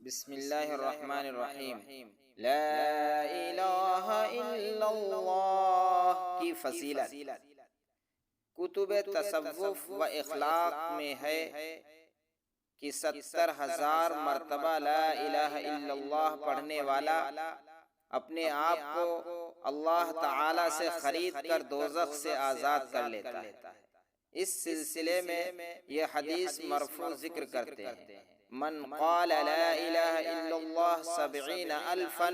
بسم اللہ الرحمن الرحیم۔ لا الہ الا اللہ کی فضیلت کتب تصوف و اخلاق میں ہے کہ 70,000 مرتبہ لا الہ الا اللہ پڑھنے والا اپنے آپ کو اللہ تعالی سے خرید کر دوزخ سے آزاد کر لیتا ہے۔ اس سلسلے میں یہ حدیث مرفوع ذکر کرتے ہیں: من قال لا الہ الا اللہ 70,000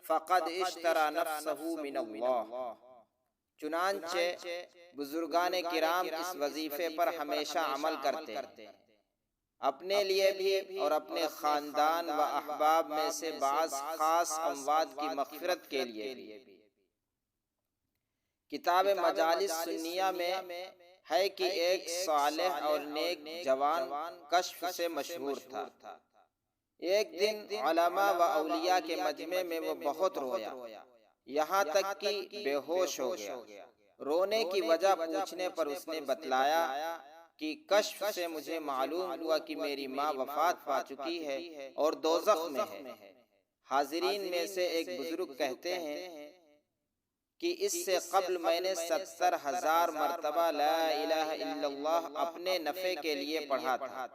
فقد اشترى نفسه من اللہ۔ چنانچہ بزرگان کرام اس وظیفے پر ہمیشہ عمل کرتے ہیں، اپنے لیے بھی اور اپنے خاندان و احباب میں سے بعض خاص اموات کی مغفرت کے لیے بھی۔ کتاب مجالس سنیہ میں ہے کہ ایک صالح اور نیک جوان کشف سے مشہور تھا۔ ایک دن علماء و اولیاء کے مجمع میں وہ بہت رویا، یہاں تک کہ بے ہوش ہو گیا۔ رونے کی وجہ پوچھنے پر اس نے بتلایا کہ کشف سے مجھے معلوم ہوا کہ میری ماں وفات پا چکی ہے اور دوزخ میں ہے۔ حاضرین میں سے ایک بزرگ کہتے ہیں کہ اس سے قبل میں نے 70,000 مرتبہ لا الہ الا اللہ اپنے نفع کے لیے پڑھا تھا،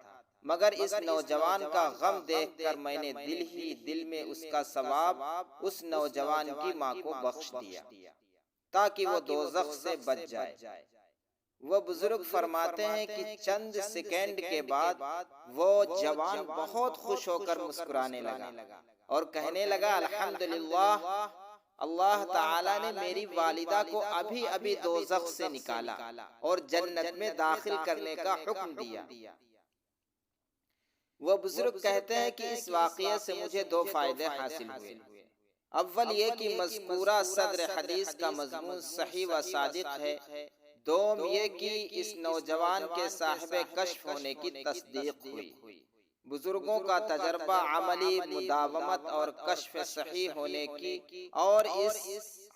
مگر اس نوجوان کا غم دیکھ کر میں نے دل ہی دل میں اس کا ثواب اس نوجوان کی ماں کو بخش دیا تاکہ وہ دوزخ سے بچ جائے۔ وہ بزرگ فرماتے ہیں کہ چند سیکنڈ کے بعد وہ جوان بہت خوش ہو کر مسکرانے لگا اور کہنے لگا: الحمدللہ، اللہ تعالیٰ نے میری والدہ کو ابھی ابھی دوزخ سے نکالا اور جنت میں داخل کرنے کا حکم دیا۔ وہ بزرگ کہتے ہیں کہ اس واقعے سے مجھے 2 فائدے حاصل ہوئے۔ اول یہ کہ مذکورہ صدر حدیث کا مضمون صحیح و صادق ہے۔ دوم یہ کہ اس نوجوان کے صاحب کشف ہونے کی تصدیق ہوئی۔ بزرگوں کا تجربہ عملی مداومت اور کشف صحیح ہونے کی اور اس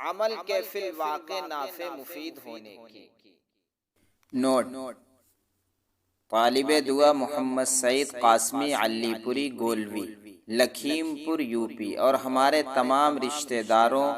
عمل کے فی الواقع نافع مفید ہونے کی۔ نوٹ: طالب دعا محمد سعید قاسمی علی پوری گولوی، لکھیم پور یو پی، اور ہمارے تمام رشتہ داروں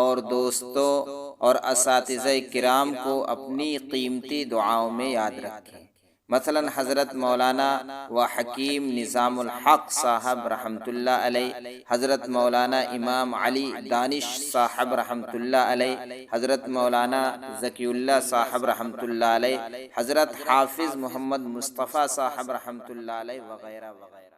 اور دوستوں اور اساتذہ کرام کو اپنی قیمتی دعاؤں میں یاد رکھیں۔ مثلاً حضرت مولانا و حکیم نظام الحق صاحب رحمۃ اللہ علیہ، حضرت مولانا امام علی دانش صاحب رحمۃ اللہ علیہ، حضرت مولانا ذکی اللہ صاحب رحمۃ اللہ علیہ، حضرت حافظ محمد مصطفیٰ صاحب رحمۃ اللہ علیہ، وغیرہ وغیرہ۔